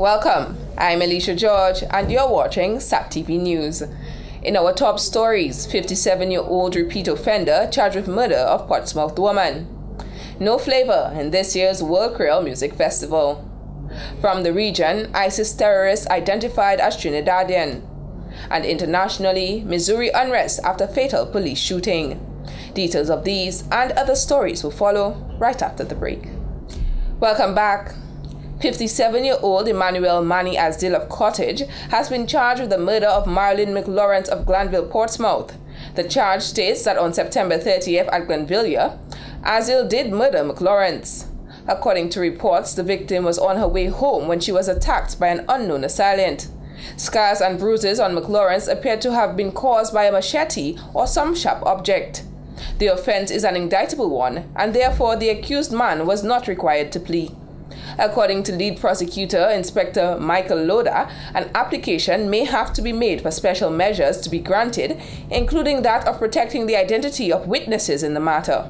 Welcome, I'm Alicia George and you're watching SAT-TV News. In our top stories, 57-year-old repeat offender charged with murder of Portsmouth woman. No flavor in this year's World Creole Music Festival. From the region, ISIS terrorists identified as Trinidadian. And internationally, Missouri unrest after fatal police shooting. Details of these and other stories will follow right after the break. Welcome back. 57-year-old Emmanuel Manny Asdil of Cottage has been charged with the murder of Marilyn McLawrence of Glanville, Portsmouth. The charge states that on September 30th at Glenville, Asdil did murder McLawrence. According to reports, the victim was on her way home when she was attacked by an unknown assailant. Scars and bruises on McLawrence appeared to have been caused by a machete or some sharp object. The offense is an indictable one, and therefore the accused man was not required to plea. According to lead prosecutor Inspector Michael Loda, an application may have to be made for special measures to be granted, including that of protecting the identity of witnesses in the matter.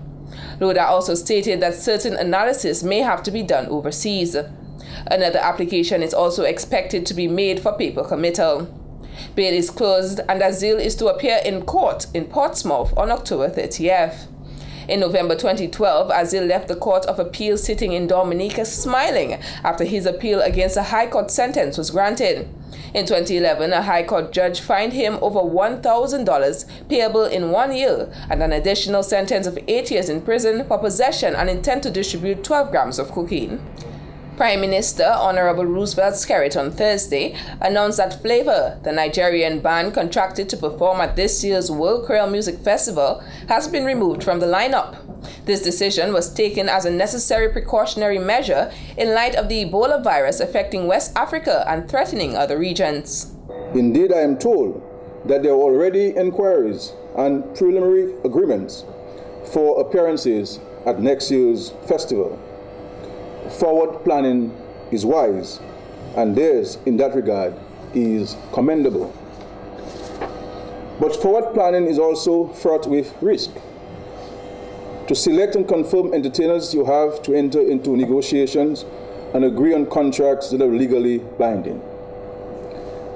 Loda also stated that certain analysis may have to be done overseas. Another application is also expected to be made for paper committal. Bail is closed and Asdil is to appear in court in Portsmouth on October 30th. In November 2012, Asdil left the Court of Appeal sitting in Dominica smiling after his appeal against a High Court sentence was granted. In 2011, a High Court judge fined him over $1,000 payable in 1 year and an additional sentence of 8 years in prison for possession and intent to distribute 12 grams of cocaine. Prime Minister Honorable Roosevelt Skerrit on Thursday announced that Flavor, the Nigerian band contracted to perform at this year's World Creole Music Festival, has been removed from the lineup. This decision was taken as a necessary precautionary measure in light of the Ebola virus affecting West Africa and threatening other regions. Indeed, I am told that there are already inquiries and preliminary agreements for appearances at next year's festival. Forward planning is wise, and theirs in that regard is commendable. But forward planning is also fraught with risk. To select and confirm entertainers, you have to enter into negotiations and agree on contracts that are legally binding.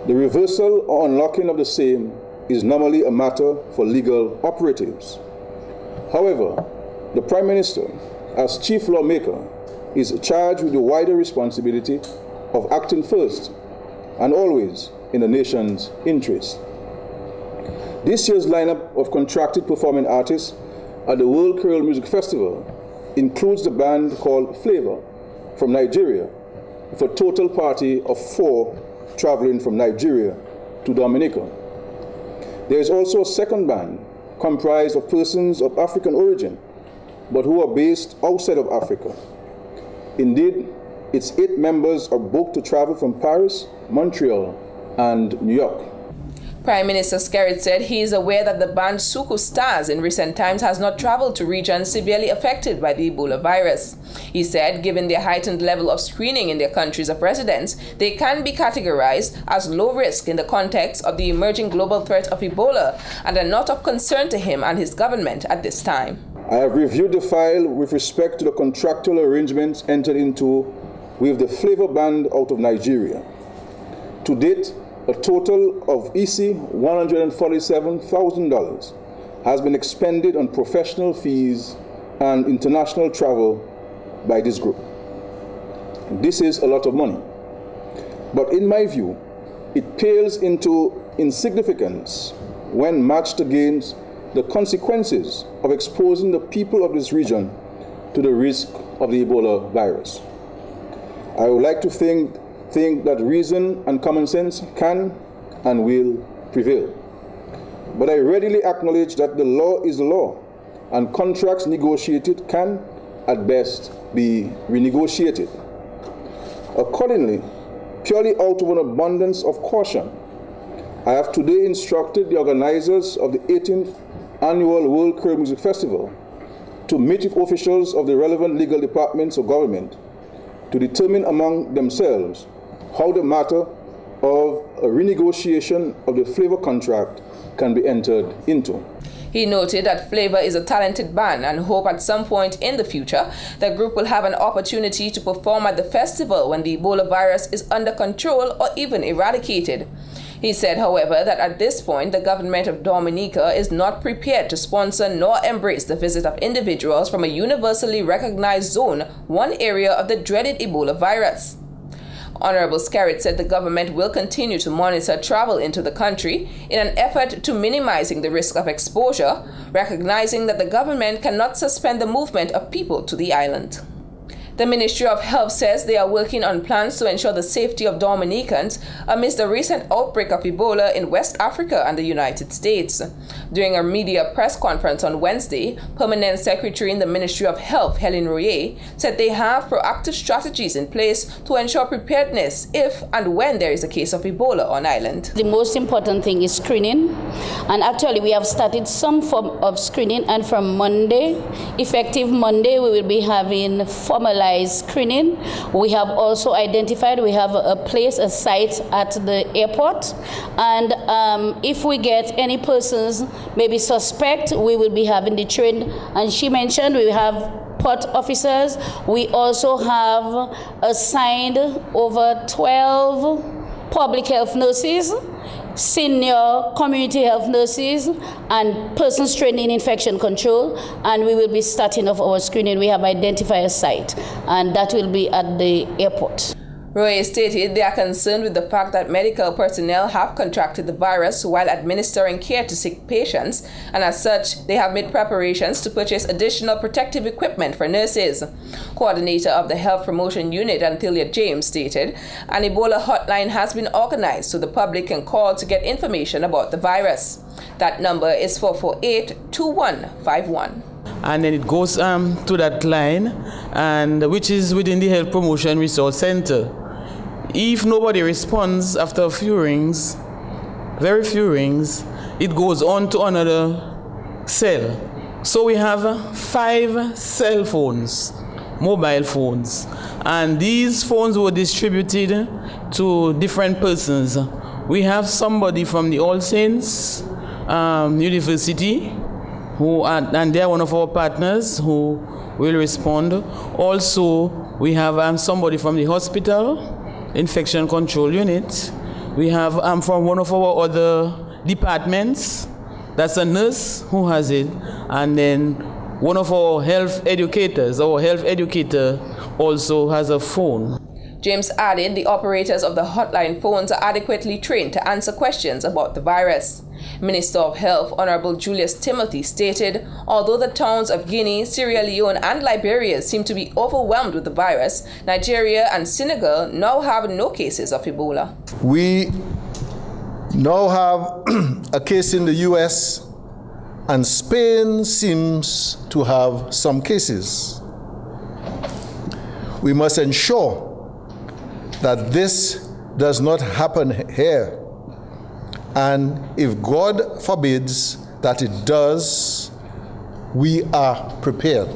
The reversal or unlocking of the same is normally a matter for legal operatives. However, the Prime Minister, as Chief Lawmaker, is charged with the wider responsibility of acting first and always in the nation's interest. This year's lineup of contracted performing artists at the World Creole Music Festival includes the band called Flavor from Nigeria, with a total party of 4 traveling from Nigeria to Dominica. There is also a second band comprised of persons of African origin, but who are based outside of Africa. Indeed, its 8 members are booked to travel from Paris, Montreal, and New York. Prime Minister Skerrit said he is aware that the band Suku Stars in recent times has not traveled to regions severely affected by the Ebola virus. He said, given their heightened level of screening in their countries of residence, they can be categorized as low risk in the context of the emerging global threat of Ebola and are not of concern to him and his government at this time. I have reviewed the file with respect to the contractual arrangements entered into with the Flavor Band out of Nigeria. To date, a total of $147,000 has been expended on professional fees and international travel by this group. This is a lot of money. But in my view, it pales into insignificance when matched against the consequences of exposing the people of this region to the risk of the Ebola virus. I would like to think that reason and common sense can and will prevail. But I readily acknowledge that the law is the law, and contracts negotiated can, at best, be renegotiated. Accordingly, purely out of an abundance of caution, I have today instructed the organizers of the 18th Annual World Creole Music Festival to meet with officials of the relevant legal departments of government to determine among themselves how the matter of a renegotiation of the Flavor contract can be entered into. He noted that Flavor is a talented band and hope at some point in the future the group will have an opportunity to perform at the festival when the Ebola virus is under control or even eradicated. He said, however, that at this point the government of Dominica is not prepared to sponsor nor embrace the visit of individuals from a universally recognized zone, one area of the dreaded Ebola virus. Honorable Skerrit said the government will continue to monitor travel into the country in an effort to minimizing the risk of exposure, recognizing that the government cannot suspend the movement of people to the island. The Ministry of Health says they are working on plans to ensure the safety of Dominicans amidst the recent outbreak of Ebola in West Africa and the United States. During a media press conference on Wednesday, Permanent Secretary in the Ministry of Health, Helen Royer, said they have proactive strategies in place to ensure preparedness if and when there is a case of Ebola on island. The most important thing is screening, and actually we have started some form of screening, and from Monday, effective Monday, we will be having formalized screening. We have also identified, we have a site at the airport, and if we get any persons maybe suspect, we will be having the trained, and she mentioned we have port officers. We also have assigned over 12 public health nurses, senior community health nurses, and persons trained in infection control, and we will be starting off our screening. We have identified a site, and that will be at the airport. Roy stated they are concerned with the fact that medical personnel have contracted the virus while administering care to sick patients, and as such, they have made preparations to purchase additional protective equipment for nurses. Coordinator of the Health Promotion Unit, Anthelia James, stated an Ebola hotline has been organized so the public can call to get information about the virus. That number is 448-2151. And then it goes to that line, and which is within the Health Promotion Resource Center. If nobody responds after a few rings, very few rings, it goes on to another cell. So we have 5 cell phones, mobile phones, and these phones were distributed to different persons. We have somebody from the All Saints University, and they are one of our partners who will respond. Also, we have somebody from the hospital, infection control unit. We have from one of our other departments, that's a nurse who has it, and then one of our health educators, our health educator also has a phone. James added the operators of the hotline phones are adequately trained to answer questions about the virus. Minister of Health, Honorable Julius Timothy, stated although the towns of Guinea, Sierra Leone and Liberia seem to be overwhelmed with the virus, Nigeria and Senegal now have no cases of Ebola. We now have a case in the US, and Spain seems to have some cases. We must ensure that this does not happen here. And if God forbids that it does, we are prepared.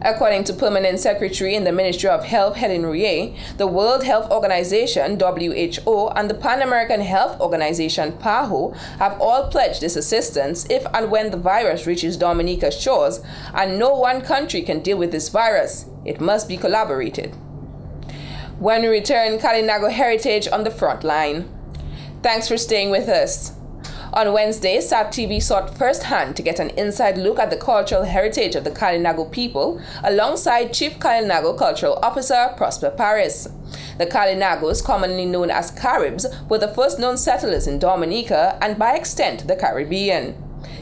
According to Permanent Secretary in the Ministry of Health, Helen Royer, the World Health Organization, WHO, and the Pan American Health Organization, PAHO, have all pledged this assistance if and when the virus reaches Dominica's shores, and no one country can deal with this virus. It must be collaborated. When we return, Kalinago Heritage on the front line. Thanks for staying with us. On Wednesday, SAT-TV sought firsthand to get an inside look at the cultural heritage of the Kalinago people alongside Chief Kalinago Cultural Officer Prosper Paris. The Kalinagos, commonly known as Caribs, were the first known settlers in Dominica and by extent the Caribbean.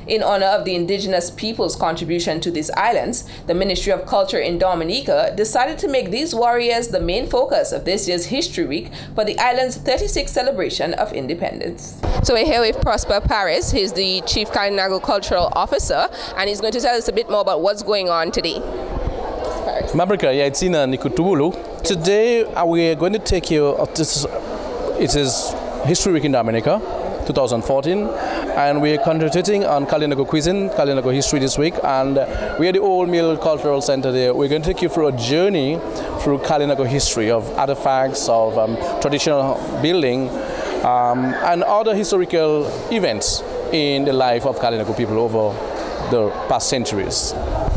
In honor of the indigenous people's contribution to these islands, the Ministry of Culture in Dominica decided to make these warriors the main focus of this year's History Week for the island's 36th celebration of independence. So we're here with Prosper Paris. He's the Chief Kalinago Cultural Officer, and he's going to tell us a bit more about what's going on today. Mabrika, it's in Nikutubulu. Today we are going to take you up this. It is History Week in Dominica 2014, and we are concentrating on Kalinago cuisine, Kalinago history this week, and we are the Old Mill Cultural Center there. We're going to take you through a journey through Kalinago history of artifacts, of traditional building, and other historical events in the life of Kalinago people over the past centuries.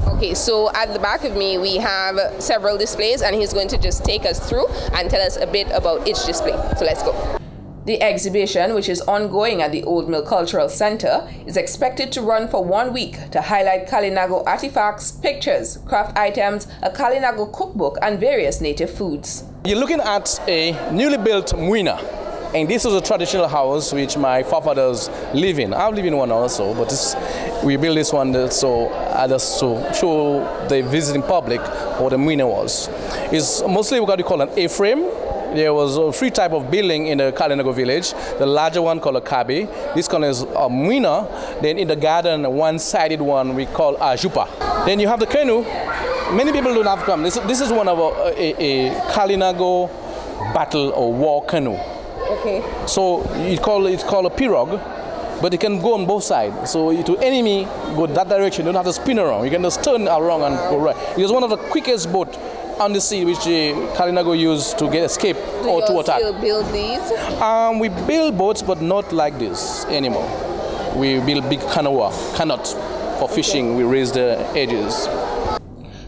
Okay, so at the back of me we have several displays, and he's going to just take us through and tell us a bit about each display. So let's go. The exhibition, which is ongoing at the Old Mill Cultural Center, is expected to run for 1 week to highlight Kalinago artifacts, pictures, craft items, a Kalinago cookbook, and various native foods. You're looking at a newly built muina, and this was a traditional house which my forefathers live in. I live in one also, but we built this one so just to show the visiting public what the muina was. It's mostly what you call an A-frame. There was 3 types of building in the Kalinago village. The larger one called a kabe. This one is a muina. Then in the garden, a one-sided one we call a jupa. Then you have the canoe. Many people don't have come. This is one of a Kalinago battle or war canoe. Okay. So it's called a pirogue, but it can go on both sides. So to enemy go that direction, you don't have to spin around. You can just turn around and go right. It is one of the quickest boats on the sea which Kalinago used to get escape or to attack. Do you still build these? We build boats, but not like this anymore. We build big canoe for fishing. We raise the edges.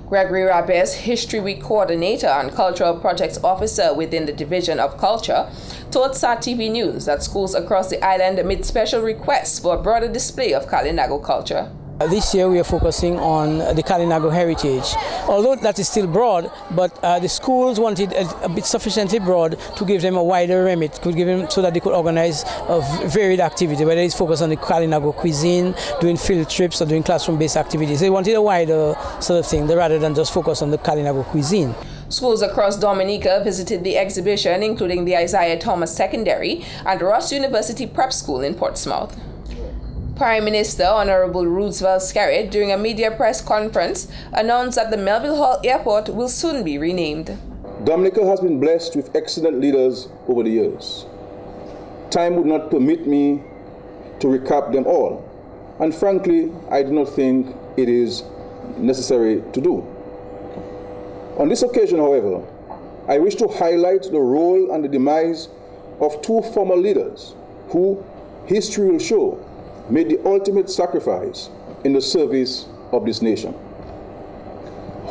Gregory Rapes, History Week Coordinator and Cultural Projects Officer within the Division of Culture, told SAT-TV News that schools across the island made special requests for a broader display of Kalinago culture. This year we are focusing on the Kalinago heritage. Although that is still broad, but the schools wanted a bit sufficiently broad to give them a wider remit, could give them so that they could organize a varied activity, whether it's focused on the Kalinago cuisine, doing field trips or doing classroom-based activities. They wanted a wider sort of thing rather than just focus on the Kalinago cuisine. Schools across Dominica visited the exhibition, including the Isaiah Thomas Secondary and Ross University Prep School in Portsmouth. Prime Minister Honorable Roosevelt Skerrit, during a media press conference, announced that the Melville Hall Airport will soon be renamed. Dominica has been blessed with excellent leaders over the years. Time would not permit me to recap them all, and frankly, I do not think it is necessary to do. On this occasion, however, I wish to highlight the role and the demise of 2 former leaders who, history will show, made the ultimate sacrifice in the service of this nation.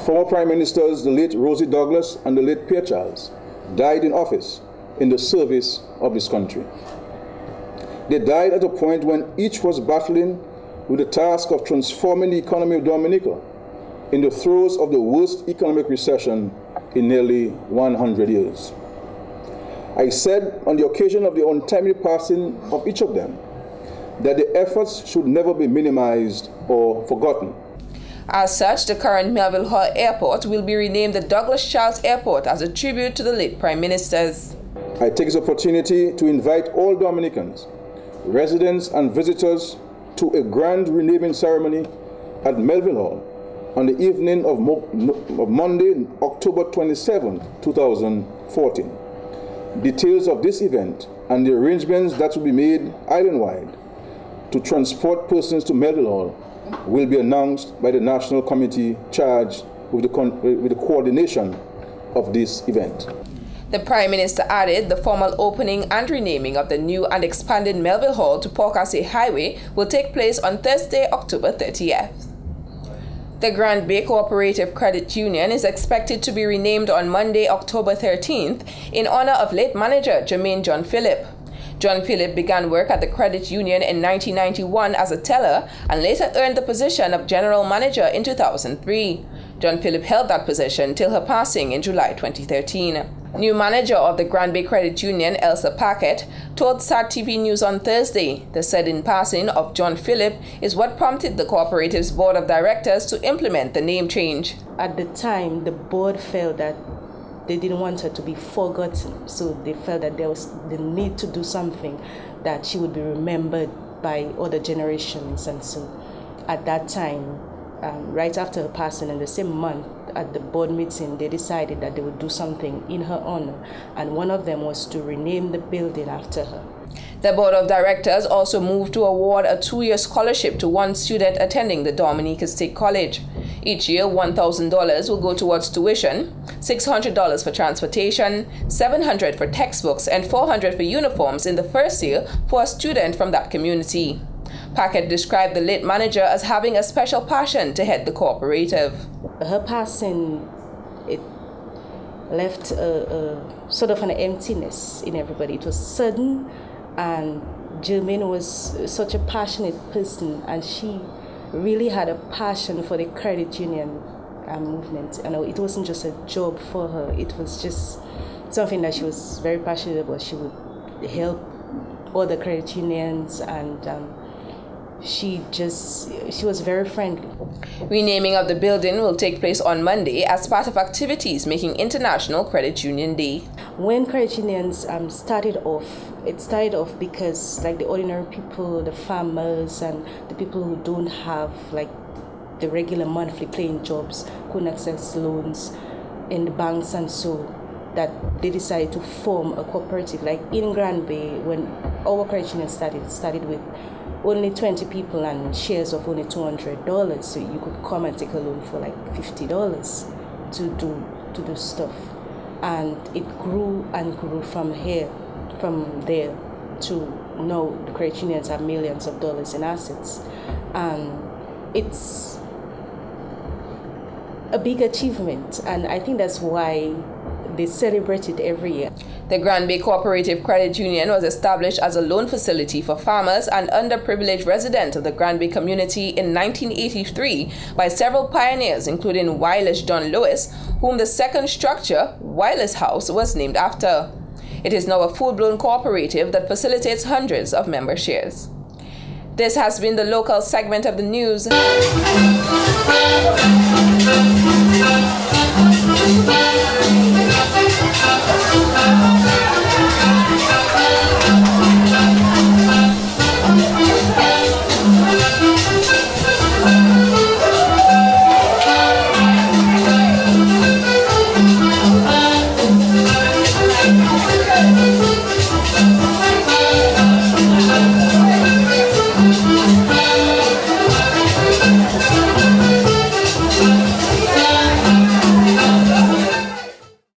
Former Prime Ministers, the late Rosie Douglas and the late Pierre Charles, died in office in the service of this country. They died at a point when each was battling with the task of transforming the economy of Dominica in the throes of the worst economic recession in nearly 100 years. I said on the occasion of the untimely passing of each of them that the efforts should never be minimized or forgotten. As such, the current Melville Hall Airport will be renamed the Douglas Charles Airport as a tribute to the late Prime Ministers. I take this opportunity to invite all Dominicans, residents and visitors to a grand renaming ceremony at Melville Hall on the evening of Monday, October 27, 2014. Details of this event and the arrangements that will be made island-wide to transport persons to Melville Hall will be announced by the National Committee charged with the coordination of this event. The Prime Minister added the formal opening and renaming of the new and expanded Melville Hall to Pawcasset Highway will take place on Thursday, October 30th. The Grand Bay Cooperative Credit Union is expected to be renamed on Monday, October 13th in honor of late manager Jermaine John Phillip. John Phillip began work at the credit union in 1991 as a teller and later earned the position of general manager in 2003. John Phillip held that position till her passing in July 2013. New manager of the Grand Bay Credit Union, Elsa Paquette, told SAT-TV News on Thursday the sudden passing of John Phillip is what prompted the cooperative's board of directors to implement the name change. At the time, the board felt that they didn't want her to be forgotten, so they felt that there was the need to do something that she would be remembered by other generations. And so at that time, right after her passing in the same month, at the board meeting, they decided that they would do something in her honor, and one of them was to rename the building after her. The board of directors also moved to award a 2-year scholarship to one student attending the Dominica State College. Each year, $1,000 will go towards tuition, $600 for transportation, $700 for textbooks, and $400 for uniforms in the first year for a student from that community. Packett described the late manager as having a special passion to head the cooperative. Her passing, it left a sort of an emptiness in everybody. It was sudden, and Germaine was such a passionate person, and she really had a passion for the credit union movement. You know, it wasn't just a job for her, it was just something that she was very passionate about. She would help other credit unions, and she was very friendly. Renaming of the building will take place on Monday as part of activities making International Credit Union Day. When credit unions started off, it started off because like the ordinary people, the farmers, and the people who don't have like the regular monthly paying jobs couldn't access loans in the banks, and so that they decided to form a cooperative. Like in Grand Bay, when our credit union started with only 20 people and shares of only $200, so you could come and take a loan for like $50 to do stuff, and it grew and grew from there to now the credit unions have millions of dollars in assets, and it's a big achievement, and I think that's why they celebrate it every year. The Grand Bay Cooperative Credit Union was established as a loan facility for farmers and underprivileged residents of the Grand Bay community in 1983 by several pioneers, including Wireless John Lewis, whom the second structure, Wireless House, was named after. It is now a full-blown cooperative that facilitates hundreds of member shares. This has been the local segment of the news.